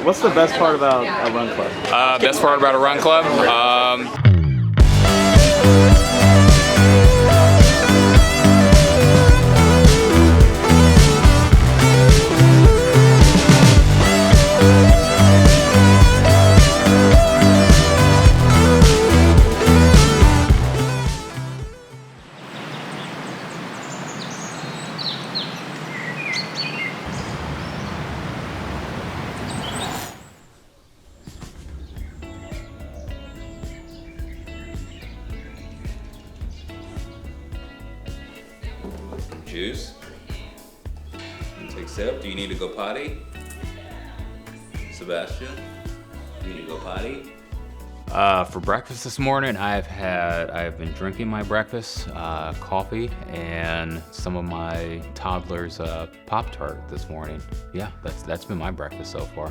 What's the best part about a run club? Best part about a run club? Juice. Take a sip. Do you need to go potty? Sebastian, do you need to go potty? For breakfast this morning, I've been drinking my breakfast, coffee, and some of my toddler's Pop-Tart this morning. Yeah, that's been my breakfast so far.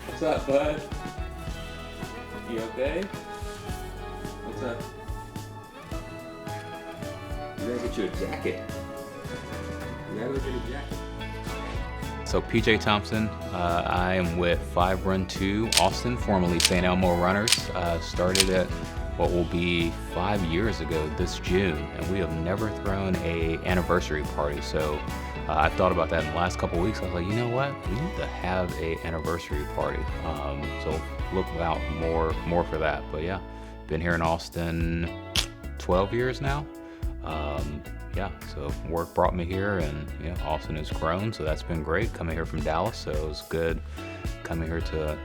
What's up, bud? You okay? What's up? You gotta get you a jacket. You gotta go get a jacket. So PJ Thompson, I am with 5 Run 2 Austin, formerly St. Elmo Runners. Started at what will be 5 years ago this June, and we have never thrown a anniversary party. So I thought about that in the last couple weeks. I was like, you know what? We need to have a anniversary party. So look out more for that. But yeah, been here in Austin 12 years now. Yeah, so work brought me here, and yeah, Austin has grown, so that's been great. Coming here from Dallas, so it was good coming here to,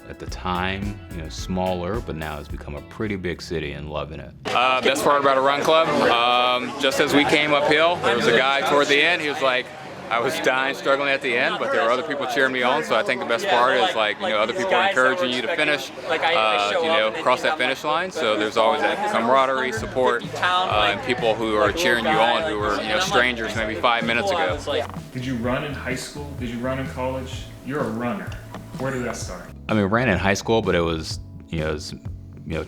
at the time, smaller, but now it's become a pretty big city and loving it. Best part about a run club, just as we came uphill, there was a guy toward the end. He was like, I was dying, struggling at the end, but there were other people cheering me on. So I think the best part is other people are encouraging you to finish, cross that finish line. So there's always that camaraderie, support, and people who are cheering you on, who were strangers maybe 5 minutes ago. Did you run in high school? Did you run in college? You're a runner. Where did that start? I mean, ran in high school, but it was,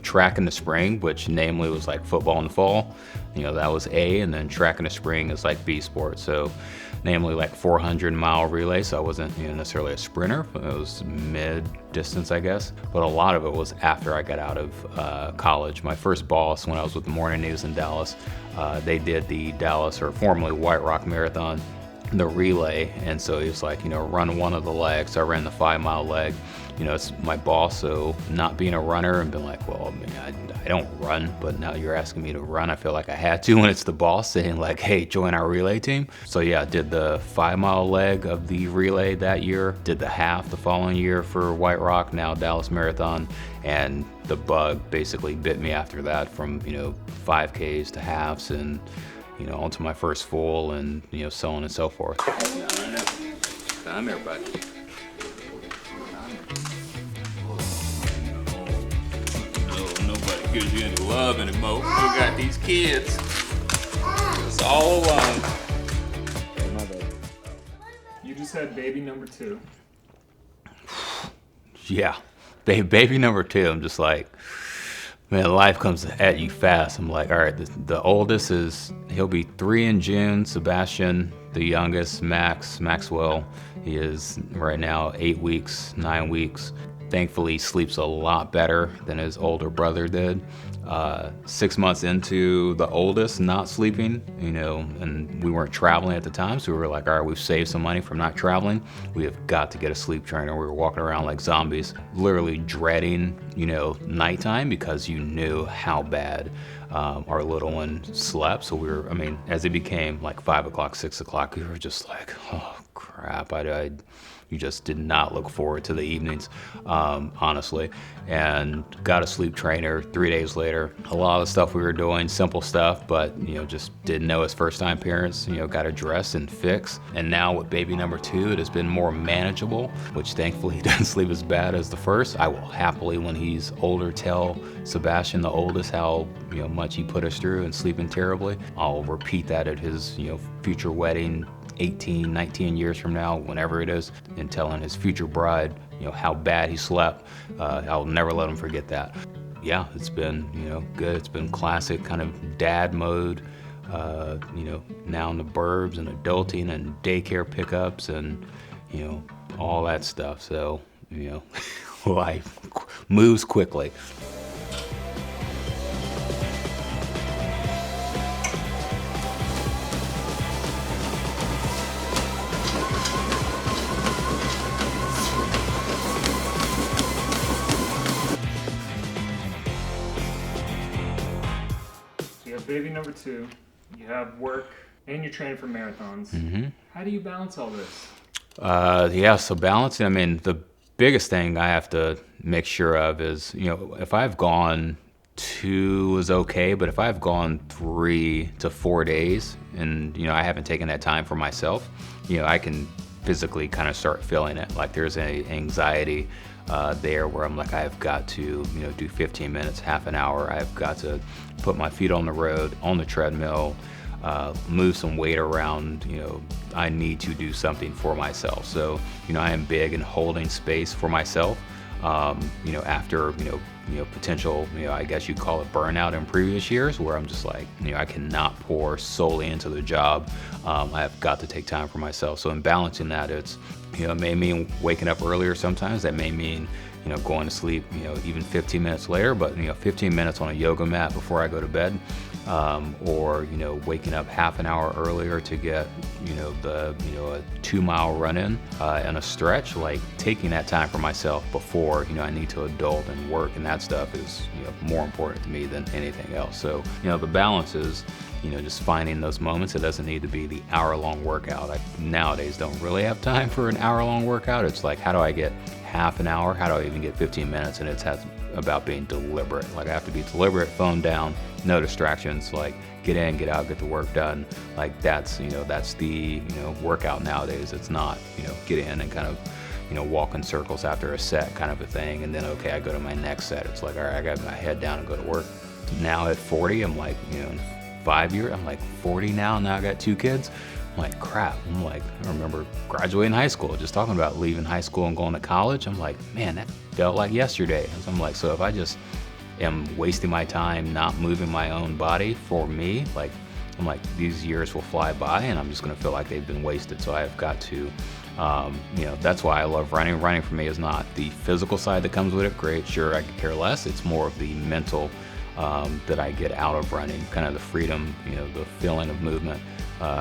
track in the spring, which namely was like football in the fall. That was A, and then track in the spring is like B sport. So namely like 400-mile relay. So I wasn't necessarily a sprinter, but it was mid-distance, I guess. But a lot of it was after I got out of college. My first boss, when I was with the Morning News in Dallas, they did the Dallas, or formerly White Rock Marathon, the relay, and so he was like, run one of the legs. So I ran the 5-mile leg. It's my boss, so not being a runner and been like, well, I mean, I don't run, but now you're asking me to run. I feel like I had to when it's the boss saying like, hey, join our relay team. So yeah, I did the 5-mile leg of the relay that year, did the half the following year for White Rock, now Dallas Marathon, and the bug basically bit me after that, from 5Ks to halves, and onto my first full, and so on and so forth. Time, everybody. Nobody gives you any love anymore. We got these kids. It's all alone. You just had baby number 2. Yeah, baby number 2. I'm just like, man, life comes at you fast. I'm like, all right, the oldest he'll be 3 in June. Sebastian, the youngest, Maxwell, he is right now 8 weeks, 9 weeks. Thankfully, he sleeps a lot better than his older brother did. 6 months into the oldest not sleeping, and we weren't traveling at the time, so we were like, all right, we've saved some money from not traveling. We have got to get a sleep trainer. We were walking around like zombies, literally dreading, nighttime, because you knew how bad our little one slept. So as it became like 5 o'clock, 6 o'clock, we were just like, oh crap, you just did not look forward to the evenings, honestly. And got a sleep trainer 3 days later. A lot of the stuff we were doing, simple stuff, but just didn't know his first time parents, got addressed and fixed. And now with baby number 2, it has been more manageable, which thankfully he doesn't sleep as bad as the first. I will happily, when he's older, tell Sebastian, the oldest, how much he put us through and sleeping terribly. I'll repeat that at his future wedding 18, 19 years from now, whenever it is, and telling his future bride, how bad he slept. I'll never let him forget that. Yeah, it's been, good. It's been classic kind of dad mode, now in the burbs and adulting and daycare pickups and, all that stuff. So, life moves quickly. You have baby number 2, you have work, and you're training for marathons. Mm-hmm. How do you balance all this? So balancing, I mean, the biggest thing I have to make sure of is, if I've gone 2 is okay, but if I've gone 3 to 4 days and, I haven't taken that time for myself, I can physically kind of start feeling it. Like there's an anxiety there where I'm like, I've got to, do 15 minutes, half an hour. I've got to put my feet on the road, on the treadmill, move some weight around. I need to do something for myself. So, I am big in holding space for myself. After, potential, I guess you'd call it burnout in previous years, where I'm just like, I cannot pour solely into the job. I've got to take time for myself. So in balancing that, it's, it may mean waking up earlier sometimes. That may mean, going to sleep, even 15 minutes later, but, 15 minutes on a yoga mat before I go to bed. Or, waking up half an hour earlier to get, a 2-mile run in and a stretch, like taking that time for myself before, I need to adult and work, and that stuff is, more important to me than anything else. So, the balance is, just finding those moments. It doesn't need to be the hour-long workout. I nowadays don't really have time for an hour-long workout. It's like, how do I get half an hour? How do I even get 15 minutes? And it's about being deliberate. Like I have to be deliberate, phone down, no distractions, like get in, get out, get the work done. Like that's the, workout nowadays. It's not, get in and kind of, walk in circles after a set kind of a thing. And then, okay, I go to my next set. It's like, all right, I got my head down and go to work. Now at 40, I'm like, in 5 years, I'm like 40 now. Now I got 2 kids. I'm like, crap. I'm like, I remember graduating high school, just talking about leaving high school and going to college. I'm like, man, that felt like yesterday. And so I'm like, so if I just am wasting my time not moving my own body for me, like, I'm like, these years will fly by and I'm just going to feel like they've been wasted. So I've got to, that's why I love running. Running for me is not the physical side that comes with it. Great, sure, I could care less. It's more of the mental that I get out of running, kind of the freedom, the feeling of movement.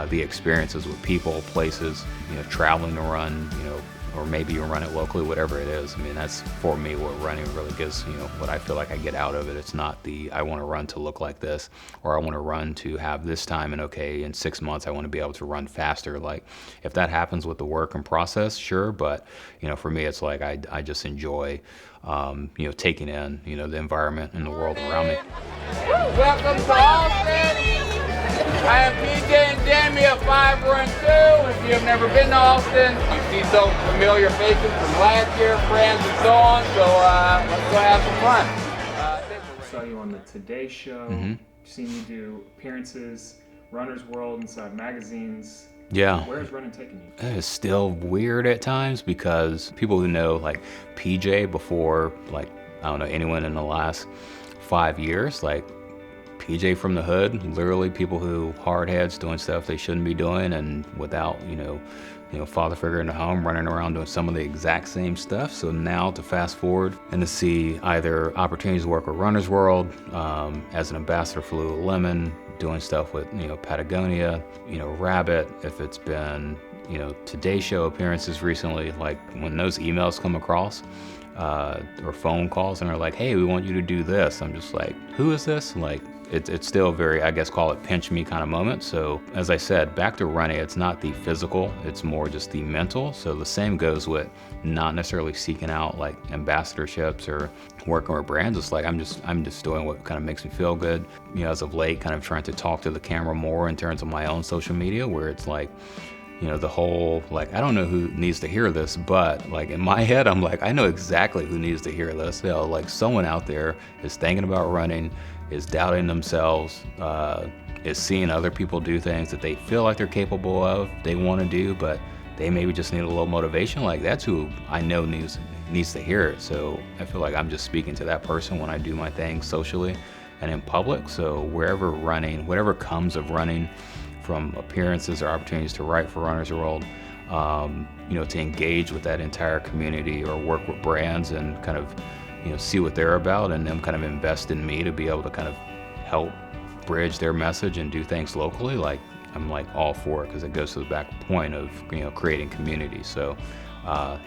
The experiences with people, places, traveling to run, or maybe you run it locally, whatever it is. I mean, that's for me what running really gives, what I feel like I get out of it. It's not I want to run to look like this, or I want to run to have this time, and okay, in 6 months I want to be able to run faster. Like, if that happens with the work and process, sure, but, for me, it's like I just enjoy, taking in, the environment and the world around me. Welcome to Austin. I am PJ and Downie of 512. If you have never been to Austin, you see some familiar faces from last year, friends, and so on. So let's go have some fun. Saw you on the Today Show. Mm-hmm. Seen you do appearances, Runner's World, inside magazines. Yeah. Where is running taking you? It is still weird at times because people who know like PJ before, like, I don't know, anyone in the last 5 years, like PJ from the hood, literally people who hard heads doing stuff they shouldn't be doing and without, father figure in the home, running around doing some of the exact same stuff. So now to fast forward and to see either opportunities to work with Runner's World, as an ambassador for Lululemon, doing stuff with, Patagonia, Rabbit, if it's been, Today Show appearances recently, like when those emails come across, or phone calls and are like, hey, we want you to do this. I'm just like, who is this? Like, it's still very, I guess, call it pinch me kind of moment. So as I said, back to running, it's not the physical, it's more just the mental. So the same goes with not necessarily seeking out like ambassadorships or working with brands. It's like, I'm just doing what kind of makes me feel good. As of late, kind of trying to talk to the camera more in terms of my own social media, where it's like, the whole, like, I don't know who needs to hear this, but like in my head, I'm like, I know exactly who needs to hear this. Like someone out there is thinking about running, is doubting themselves, is seeing other people do things that they feel like they're capable of, they want to do, but they maybe just need a little motivation. Like that's who I know needs needs to hear it. So I feel like I'm just speaking to that person when I do my thing socially and in public. So wherever running, whatever comes of running, from appearances or opportunities to write for Runner's World, you know, to engage with that entire community or work with brands and kind of, you know, see what they're about and them kind of invest in me to be able to kind of help bridge their message and do things locally. Like, I'm like all for it, because it goes to the back point of, you know, creating community. So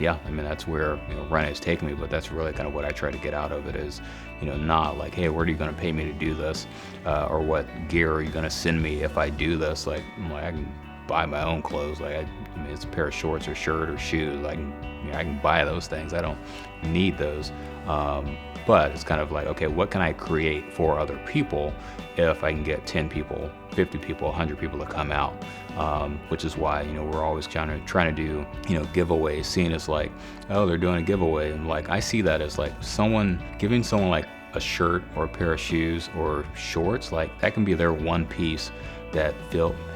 yeah, I mean, that's where, you know, Run has taken me, but that's really kind of what I try to get out of it is, you know, not like, hey, where are you going to pay me to do this? Or what gear are you going to send me if I do this? Like, I'm like, I can buy my own clothes. Like, I mean, it's a pair of shorts or shirt or shoes. Like, you know, I can buy those things. I don't need those. But it's kind of like, okay, what can I create for other people if I can get 10 people, 50 people, 100 people to come out? Which is why, you know, we're always trying to do, you know, giveaways, seen as like, oh, they're doing a giveaway. And like, I see that as like giving someone like a shirt or a pair of shoes or shorts, like that can be their one piece that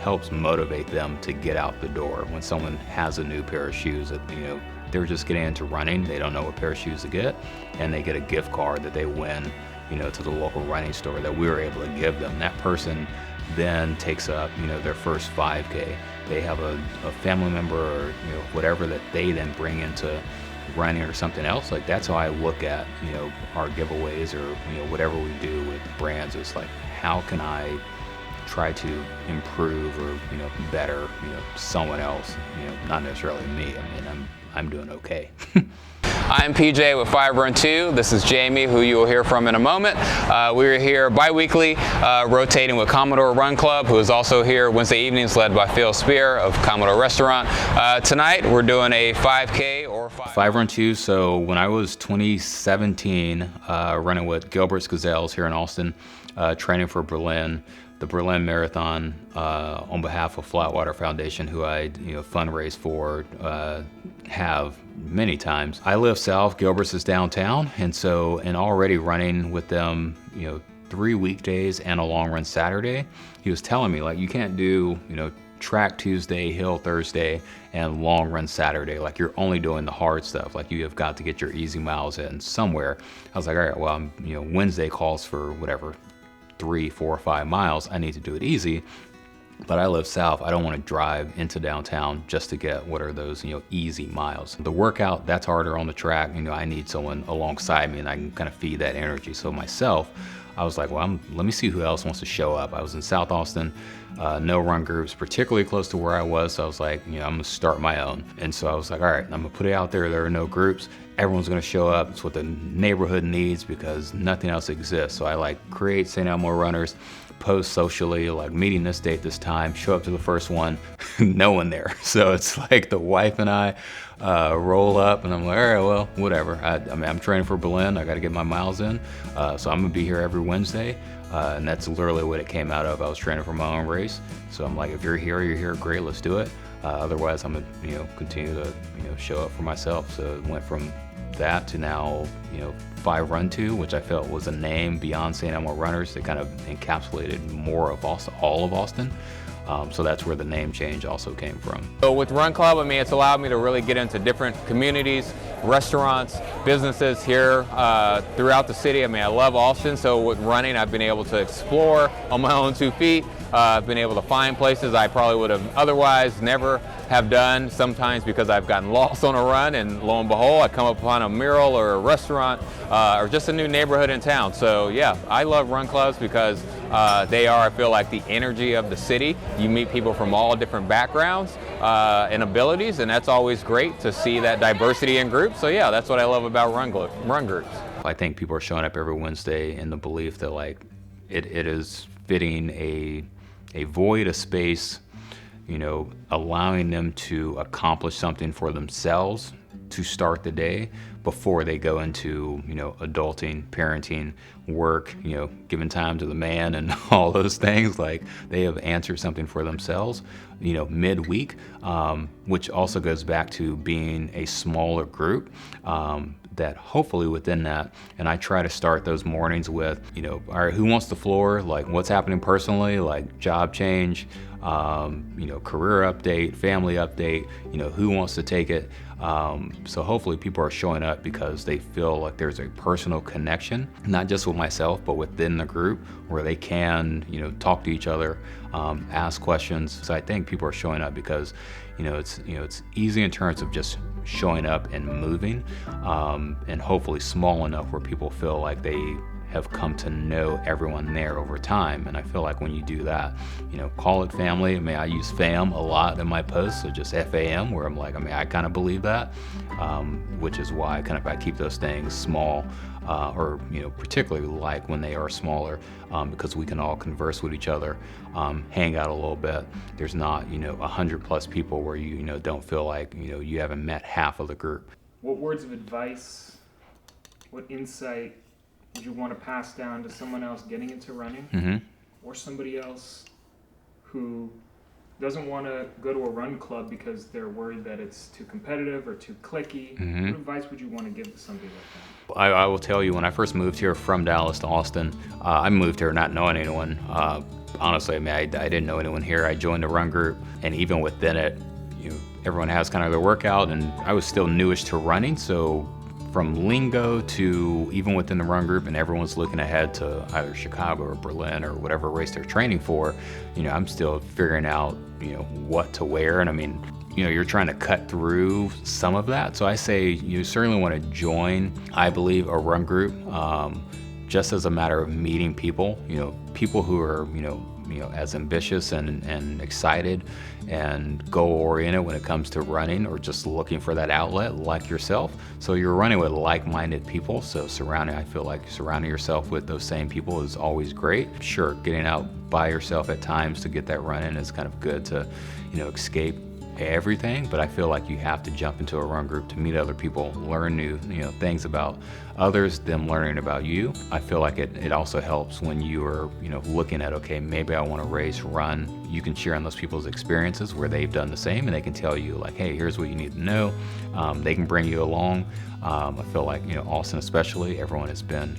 helps motivate them to get out the door. When someone has a new pair of shoes that, you know, they're just getting into running, they don't know what pair of shoes to get, and they get a gift card that they win, you know, to the local running store that we were able to give them. That person then takes up, you know, their first 5K. They have a family member or, you know, whatever that they then bring into running or something else. Like, that's how I look at, you know, our giveaways or, you know, whatever we do with brands. It's like, how can I try to improve or, you know, better, you know, someone else, you know, not necessarily me. I mean, I'm doing okay. I'm PJ with 5Run2. This is Jamie, who you will hear from in a moment. We're here bi-weekly, rotating with Commodore Run Club, who is also here Wednesday evenings, led by Phil Spear of Commodore Restaurant. Tonight, we're doing a 5K or 5Run2. So when I was 2017, running with Gilbert's Gazelles here in Austin, training for Berlin, the Berlin Marathon, on behalf of Flatwater Foundation, who I, you know, fundraise for, have many times. I live south, Gilbert's is downtown, and already running with them, you know, 3 weekdays and a long run Saturday. He was telling me, like, you can't do, you know, track Tuesday, hill Thursday, and long run Saturday. Like, you're only doing the hard stuff. Like, you have got to get your easy miles in somewhere. I was like, all right, well, you know, Wednesday calls for whatever, 3, 4, 5 miles. I need to do it easy. But I live south. I don't want to drive into downtown just to get what are those, you know, easy miles. The workout, that's harder on the track. You know, I need someone alongside me and I can kind of feed that energy. So myself, I was like, well, let me see who else wants to show up. I was in South Austin, no run groups, particularly close to where I was. So I was like, you know, I'm gonna start my own. And so I was like, all right, I'm gonna put it out there. There are no groups. Everyone's gonna show up. It's what the neighborhood needs because nothing else exists. So I like create St. Elmo runners, post socially, like meeting this date, this time, show up to the first one, no one there. So it's like the wife and I roll up and I'm like, all right, well, whatever. I mean, I'm training for Berlin. I got to get my miles in. So I'm gonna be here every Wednesday. And that's literally what it came out of. I was training for my own race. So I'm like, if you're here, great, let's do it. Otherwise I'm gonna, you know, continue to, you know, show up for myself. So it went from that to now, you know, 5Run2, which I felt was a name beyond St. Elmo Runners that kind of encapsulated more of all of Austin. So that's where the name change also came from. So with Run Club, I mean, it's allowed me to really get into different communities, restaurants, businesses here throughout the city. I mean, I love Austin, so with running, I've been able to explore on my own 2 feet. I've been able to find places I probably would have otherwise never have done, sometimes because I've gotten lost on a run, and lo and behold, I come upon a mural or a restaurant or just a new neighborhood in town. So yeah, I love run clubs because they are, I feel like, the energy of the city. You meet people from all different backgrounds and abilities, and that's always great to see that diversity in groups. So yeah, that's what I love about run groups. I think people are showing up every Wednesday in the belief that, like, it is fitting a void, a space, you know, allowing them to accomplish something for themselves to start the day before they go into, you know, adulting, parenting, work, you know, giving time to the man and all those things. Like, they have answered something for themselves, you know, midweek, which also goes back to being a smaller group. that hopefully within that, and I try to start those mornings with, all right, who wants the floor? Like what's happening personally, like job change, career update, family update, who wants to take it? So hopefully people are showing up because they feel like there's a personal connection, not just with myself, but within the group where they can, talk to each other, ask questions. So I think people are showing up because, it's easy in terms of just showing up and moving, and hopefully small enough where people feel like they have come to know everyone there over time. And I feel like when you do that, call it family. I mean, I use fam a lot in my posts, so just FAM, where I'm like, I kind of believe that, which is why I keep those things small, or particularly like when they are smaller, because we can all converse with each other, hang out a little bit. There's not 100+ people where you don't feel like you haven't met half of the group. What words of advice, what insight would you want to pass down to someone else getting into running, or somebody else who doesn't want to go to a run club because they're worried that it's too competitive or too cliquey? What advice would you want to give to somebody like that? I will tell you, when I first moved here from Dallas to Austin, I moved here not knowing anyone. Honestly, I didn't know anyone here. I joined a run group, and even within it, everyone has kind of their workout, and I was still newish to running, so from lingo to even within the run group, and everyone's looking ahead to either Chicago or Berlin or whatever race they're training for, I'm still figuring out, what to wear. And you're trying to cut through some of that. So I say you certainly want to join, I believe, a run group, just as a matter of meeting people, people who are, as ambitious and excited and goal-oriented when it comes to running, or just looking for that outlet like yourself. So you're running with like-minded people, so I feel like surrounding yourself with those same people is always great. Sure, getting out by yourself at times to get that run in is kind of good to, escape everything, but I feel like you have to jump into a run group to meet other people, learn new things about others, them learning about you. I feel like it also helps when you are looking at, okay, maybe I want to race, run. You can share on those people's experiences where they've done the same, and they can tell you like, hey, here's what you need to know. They can bring you along. I feel like Austin especially, everyone has been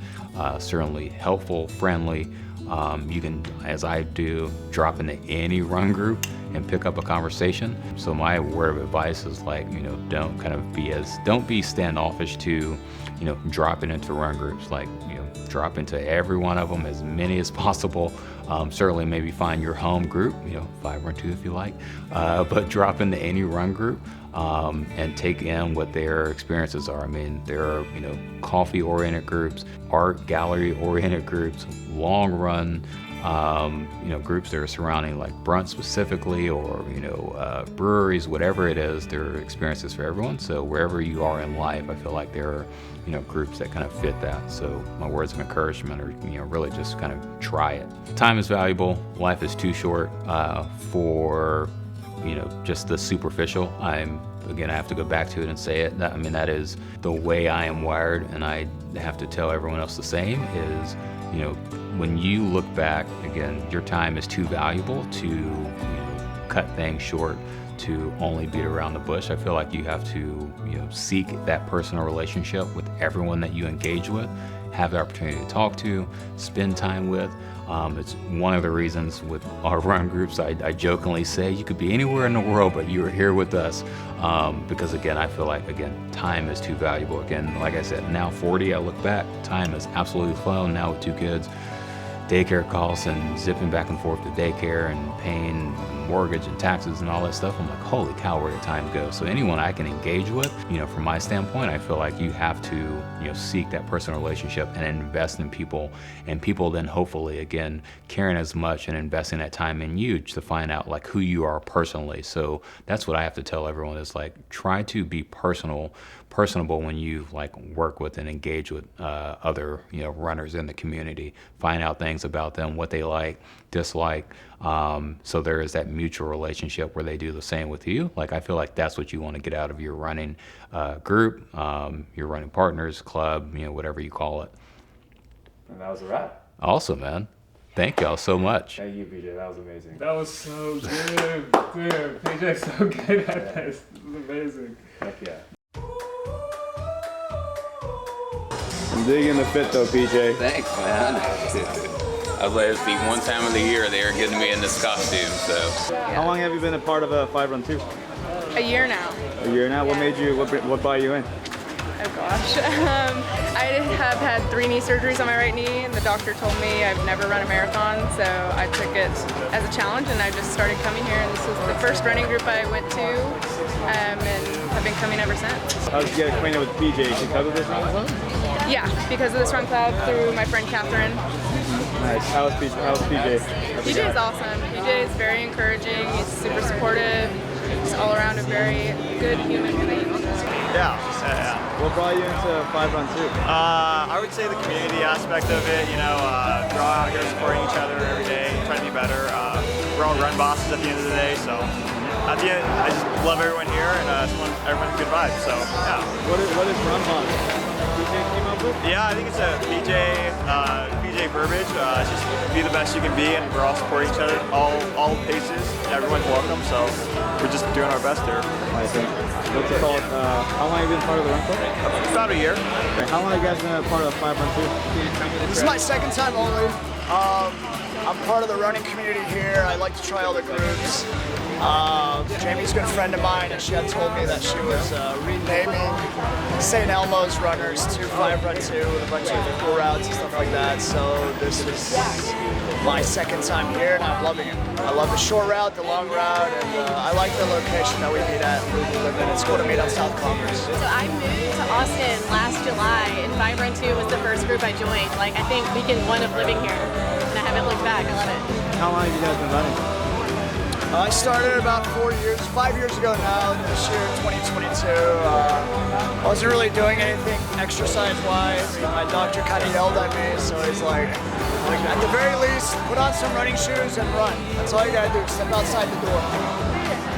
certainly helpful, friendly. You can, as I do, drop into any run group and pick up a conversation. So my word of advice is like, don't be standoffish to, dropping into run groups. Like, drop into every one of them, as many as possible. Certainly maybe find your home group, 512 if you like, but drop into any run group. And take in what their experiences are. There are, coffee-oriented groups, art gallery-oriented groups, long run, groups that are surrounding like brunch specifically, or, breweries, whatever it is, there are experiences for everyone. So wherever you are in life, I feel like there are, groups that kind of fit that. So my words of encouragement are, really just kind of try it. Time is valuable. Life is too short for just the superficial. I have to go back to it and say it. That is the way I am wired, and I have to tell everyone else the same, is, when you look back, again, your time is too valuable to, cut things short, to only beat around the bush. I feel like you have to, seek that personal relationship with everyone that you engage with, have the opportunity to talk to, spend time with. It's one of the reasons with our run groups, I jokingly say you could be anywhere in the world, but you are here with us. Because again, I feel like, time is too valuable. Again, like I said, now 40, I look back, time has absolutely flown now with 2 kids, daycare costs and zipping back and forth to daycare and paying mortgage and taxes and all that stuff. I'm like, holy cow, where did time go? So anyone I can engage with, from my standpoint, I feel like you have to, seek that personal relationship and invest in people, and people then hopefully, again, caring as much and investing that time in you to find out like who you are personally. So that's what I have to tell everyone, is like, try to be personable when you like work with and engage with other runners in the community. Find out things about them, what they like, dislike, so there is that mutual relationship where they do the same with you. Like, I feel like that's what you want to get out of your running group, your running partners, club, whatever you call it. And that was a wrap. Awesome, man. Thank y'all so much. Thank you, PJ. That was amazing. That was so good. Dude, PJ's so good at this. This is amazing. Heck yeah. I'm digging the fit though, PJ. Thanks, man. I was like, it's the one time of the year they are getting me in this costume, so. How long have you been a part of a 5-run-2? A year now. A year now? What made you, what brought you in? Oh gosh. I have had 3 knee surgeries on my right knee, and the doctor told me I've never run a marathon, so I took it as a challenge and I just started coming here, and this is the first running group I went to, and have been coming ever since. How did you get acquainted with PJ? Because of this run club? Yeah, because of this run club through my friend Catherine. Nice. How's PJ? PJ is awesome. PJ is very encouraging, he's super supportive, he's all around a very good human being. Yeah. What brought you into 5-run-2? I would say the community aspect of it, you know, we're all out here supporting each other every day, trying to be better. We're all run bosses at the end of the day, so at the end, I just love everyone here and everyone's good vibes, so yeah. What is run boss? PJ came up with? Yeah, I think it's a PJ verbiage. It's just be the best you can be, and we're all supporting each other, all paces. Everyone's welcome, so we're just doing our best here. I think. What's it called? How long have you been part of the run club? About a year. Okay. How long have you guys been a part of 5-run-2? This is my second time only. I'm part of the running community here. I like to try all the groups. Jamie's a good friend of mine, and she had told me that she was renaming St. Elmo's runners to 5-run-2 with a bunch of cool routes and stuff like that. So this is my second time here, and I'm loving it. I love the short route, the long route, and I like the location that we meet at. It's cool to meet on South Commerce. So I moved to Austin last July, and 5-run-2 was the first group I joined. Like, I think weekend 1 of living here, and I haven't looked back. I love it. How long have you guys been running? I started about 5 years ago now, this year, 2022. I wasn't really doing anything exercise-wise. My doctor kind of yelled at me, so he's like, at the very least, put on some running shoes and run. That's all you gotta do, step outside the door.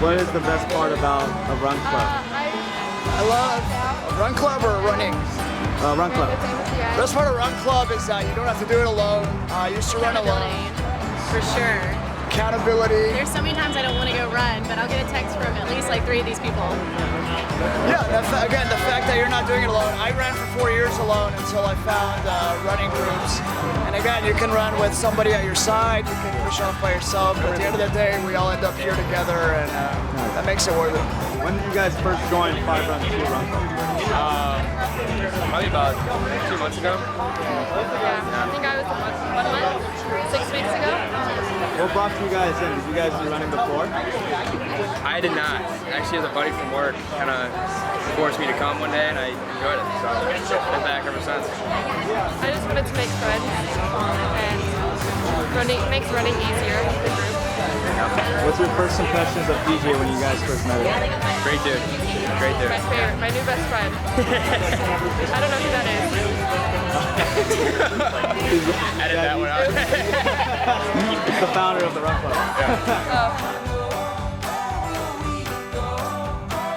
What is the best part about a run club? I love a run club or running. Run club. The best part of run club is that you don't have to do it alone. I used to run alone. For sure. Accountability. There's so many times I don't want to go run, but I'll get a text from at least like 3 of these people. Yeah, again, the fact that you're not doing it alone. I ran for 4 years alone until I found running groups. And again, you can run with somebody at your side, you can push off by yourself, but at the end of the day, we all end up here together, and that makes it worth it. When did you guys first join 5-run-2 run club? Probably about 2 months ago. Yeah, I think I was 1 month, 6 weeks ago. What brought you guys in? Did you guys do running before? I did not. Actually, as a buddy from work kind of forced me to come one day, and I enjoyed it. So I've been back ever since. I just wanted to make friends, and makes running easier with the group. What's your first impressions of PJ when you guys first met him? Great dude. Great dude. My favorite, my new best friend. I don't know who that is. Edit that one out. He's the founder of the run club. Oh.